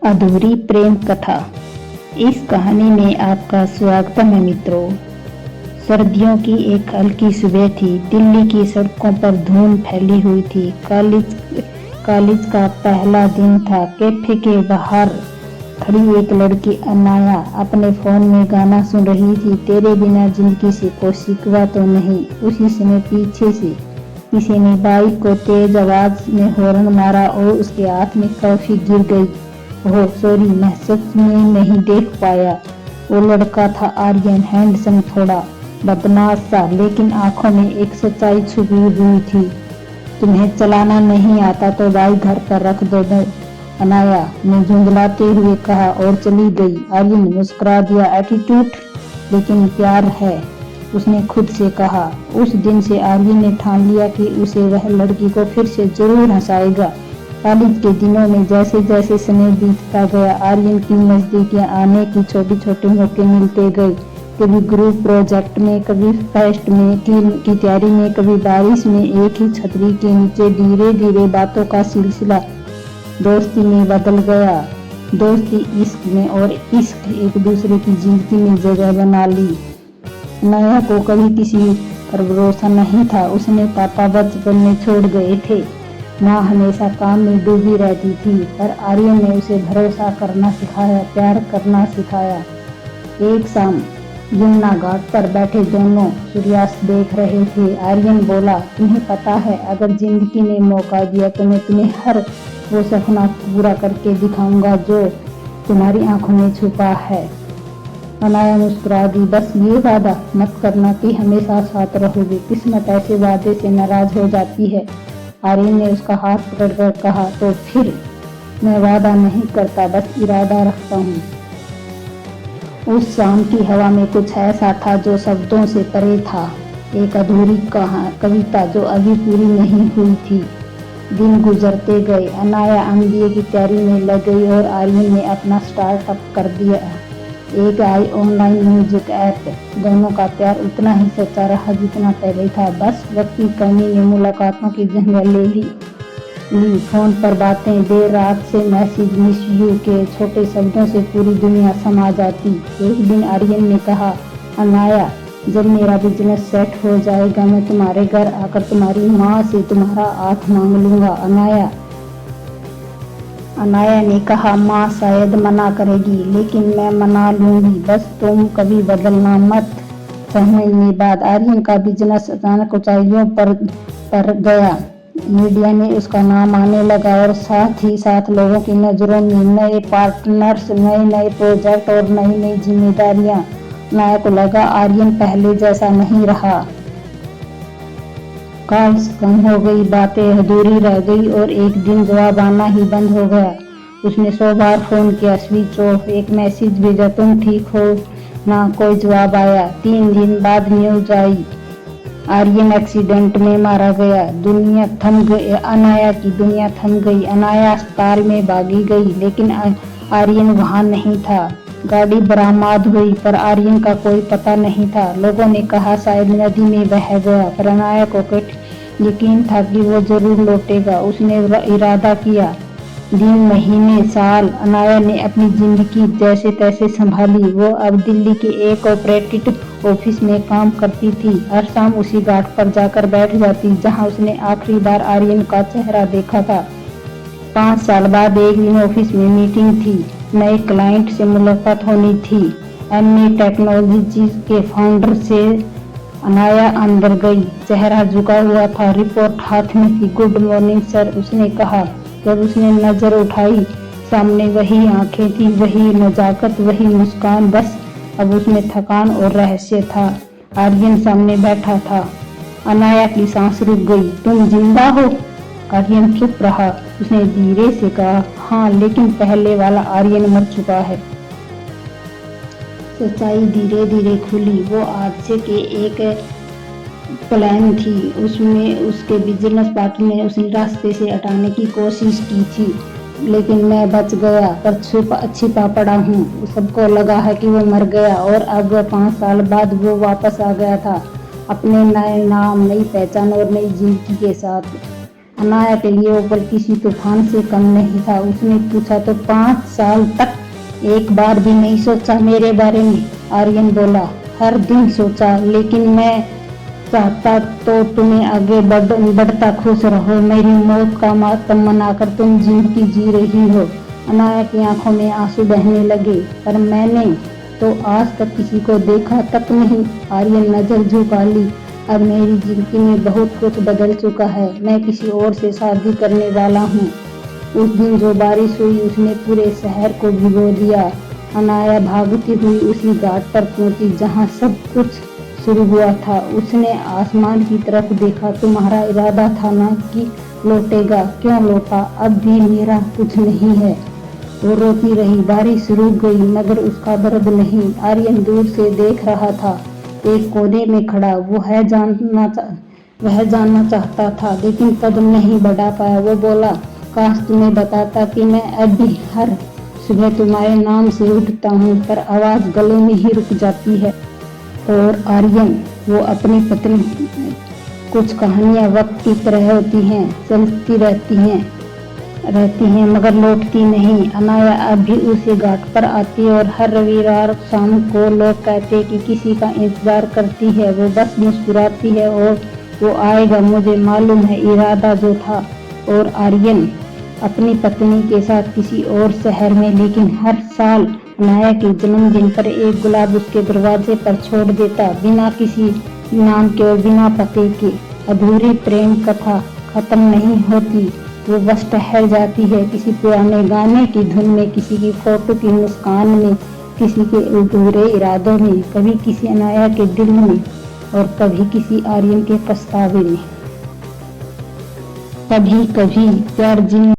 अधूरी प्रेम कथा। इस कहानी में आपका स्वागत है मित्रों। सर्दियों की एक हल्की सुबह थी। दिल्ली की सड़कों पर धुंध फैली हुई थी। कॉलेज का पहला दिन था। कैफे के बाहर खड़ी एक लड़की अनाया अपने फोन में गाना सुन रही थी। तेरे बिना जिंदगी से कोई शिकवा तो नहीं। उसी समय पीछे से किसी ने बाइक को तेज आवाज में हॉर्न मारा और उसके हाथ में कॉफी गिर गई। ओह सॉरी, मैं सच में नहीं देख पाया। वो लड़का था आर्यन, हैंडसम, थोड़ा बदमाश सा, लेकिन आंखों में एक सच्चाई छुपी हुई थी। तुम्हें चलाना नहीं आता तो बाइक घर पर रख दो, अनाया ने झुंझलाते हुए कहा और चली गई। आर्यन मुस्कुरा दिया। एटीट्यूड लेकिन प्यार है, उसने खुद से कहा। उस दिन से आर्यन ने ठान लिया कि उसे वह लड़की को फिर से जरूर हंसाएगा। कॉलेज के दिनों में जैसे जैसे समय बीतता गया, आर्यन की नजदीकियां आने की छोटे छोटे मौके मिलते गए। कभी ग्रुप प्रोजेक्ट में, कभी फेस्ट में की तैयारी में, कभी बारिश में। एक ही छतरी के नीचे धीरे धीरे बातों का सिलसिला दोस्ती में बदल गया। दोस्ती इश्क में और इश्क एक दूसरे की जिंदगी में जगह बना ली। नया को कभी किसी पर भरोसा नहीं था। उसने पापा बचपन में छोड़ गए थे। माँ हमेशा काम में डूबी रहती थी, पर आर्यन ने उसे भरोसा करना सिखाया, प्यार करना सिखाया। एक शाम यमुना घाट पर बैठे दोनों सूर्यास्त देख रहे थे। आर्यन बोला, तुम्हें पता है, अगर जिंदगी ने मौका दिया तो मैं तुम्हें हर वो सपना पूरा करके दिखाऊंगा जो तुम्हारी आंखों में छुपा है। अनाया मुस्कुरा दी। बस ये वादा मत करना कि हमेशा साथ रहोगे। किस्मत ऐसे वादे से नाराज हो जाती है। आर्यन ने उसका हाथ पकड़कर कहा, तो फिर मैं वादा नहीं करता, बस इरादा रखता हूँ। उस शाम की हवा में कुछ ऐसा था जो शब्दों से परे था। एक अधूरी कविता जो अभी पूरी नहीं हुई थी। दिन गुजरते गए। अनाया एमबीए की तैयारी में लग गई और आर्यन ने अपना स्टार्टअप कर दिया, एक ऑनलाइन म्यूजिक ऐप। दोनों का प्यार उतना ही सच्चा रहा जितना पहले था। बस वक्त की कमी ने मुलाकातों की जगह ले ली। फोन पर बातें, देर रात से मैसेज, मिस यू के छोटे शब्दों से पूरी दुनिया समा जाती। एक दिन आर्यन ने कहा, अनाया जब मेरा बिजनेस सेट हो जाएगा मैं तुम्हारे घर आकर तुम्हारी माँ से तुम्हारा हाथ मांग लूंगा। अनाया ने कहा, माँ शायद मना करेगी, लेकिन मैं मना लूंगी, बस तुम कभी बदलना मत। 6 महीने बाद आर्यन का बिजनेस अचानक ऊंचाइयों पर गया। मीडिया में उसका नाम आने लगा और साथ ही साथ लोगों की नजरों में नए पार्टनर्स, नए नए प्रोजेक्ट और नई नई जिम्मेदारियां। अनाया को लगा आर्यन पहले जैसा नहीं रहा। कॉल्स कम हो गई, बातें अधूरी रह गई और एक दिन जवाब आना ही बंद हो गया। उसने 100 बार फोन किया, स्विच ऑफ। एक मैसेज भेजा, तुम ठीक हो ना, कोई जवाब आया। 3 दिन बाद न्यूज आई, आर्यन एक्सीडेंट में मारा गया। दुनिया थम गई। अनाया की दुनिया थम गई। अनाया अस्पताल में भागी गई, लेकिन आर्यन वहां नहीं था। गाड़ी बरामद हुई, पर आर्यन का कोई पता नहीं था। लोगों ने कहा शायद नदी में बह गया, पर अनाया को यकीन था कि वो जरूर लौटेगा। उसने इरादा किया। दिन, महीने, साल अनाया ने अपनी जिंदगी जैसे तैसे संभाली। वो अब दिल्ली के एक कॉर्पोरेट ऑफिस में काम करती थी। हर शाम उसी घाट पर जाकर बैठ जाती जहां उसने आखिरी बार आर्यन का चेहरा देखा था। 5 साल बाद एक दिन ऑफिस में मीटिंग थी। नए क्लाइंट से मुलाकात होनी थी। एमए टेक्नोलॉजी के फाउंडर से। अनाया अंदर गई, चेहरा झुका हुआ था, रिपोर्ट हाथ में थी। गुड मॉर्निंग सर, उसने कहा। जब उसने नजर उठाई, सामने वही आंखें थी, वही नजाकत, वही मुस्कान। बस अब उसमें थकान और रहस्य था। आर्यन सामने बैठा था। अनाया की सांस रुक गई। तुम जिंदा हो? आर्यन चुप रहा। उसने धीरे से कहा, हाँ, लेकिन पहले वाला आर्यन मर चुका है। सच्चाई धीरे धीरे खुली। वो हादसे के एक प्लान थी। उसमें उसके बिजनेस पार्टनर ने उसे रास्ते से हटाने की कोशिश की थी, लेकिन मैं बच गया, पर छिपा पड़ा हूँ। सबको लगा है कि वो मर गया और अब 5 साल बाद वो वापस आ गया था, अपने नए नाम, नई पहचान और नई जिंदगी के साथ। अनाया के लिए ऊपर किसी तूफान से कम नहीं था। उसने पूछा, तो 5 साल तक एक बार भी नहीं सोचा मेरे बारे में? आर्यन बोला, हर दिन सोचा, लेकिन मैं चाहता तो तुम्हें आगे बढ़ता खुश रहो। मेरी मौत का मातम मनाकर तुम जिंदगी जी रही हो। अनाया की आंखों में आंसू बहने लगे। पर मैंने तो आज तक किसी को देखा तक नहीं। आर्यन नजर झुका ली। अब मेरी जिंदगी में बहुत कुछ बदल चुका है। मैं किसी और से शादी करने वाला हूँ। उस दिन जो बारिश हुई उसने पूरे शहर को भिगो दिया। अनाया भागती हुई उसी घाट पर पहुंची जहाँ सब कुछ शुरू हुआ था। उसने आसमान की तरफ देखा। तुम्हारा इरादा था ना कि लौटेगा, क्यों लौटा? अब भी मेरा कुछ नहीं है। वो रोती रही। बारिश रुक गई मगर उसका दर्द नहीं। आर्यन दूर से देख रहा था, एक कोने में खड़ा। वह जानना चाहता था लेकिन कदम नहीं बढ़ा पाया। वो बोला, काश तुम्हें बताता कि मैं अब भी हर सुबह तुम्हारे नाम से उठता हूँ, पर आवाज गले में ही रुक जाती है। और आर्यन, वो अपनी पत्नी, कुछ कहानियां वक्त की तरह होती हैं, चलती रहती हैं मगर लौटती नहीं। अनाया अब भी उसी घाट पर आती और हर रविवार शाम को लोग कहते कि किसी का इंतजार करती है। वो बस मुस्कुराती है और वो आएगा, मुझे मालूम है इरादा जो था। और आर्यन अपनी पत्नी के साथ किसी और शहर में, लेकिन हर साल अनाया के जन्मदिन पर एक गुलाब उसके दरवाजे पर छोड़ देता, बिना किसी नाम के और बिना पते के। अधूरी प्रेम कथा खत्म नहीं होती, वो बस ठहर जाती है किसी पुराने गाने की धुन में, किसी की फोटो की मुस्कान में, किसी के अधूरे इरादों में, कभी किसी अनाया के दिल में और कभी किसी आर्यन के पछतावे में। कभी कभी प्यार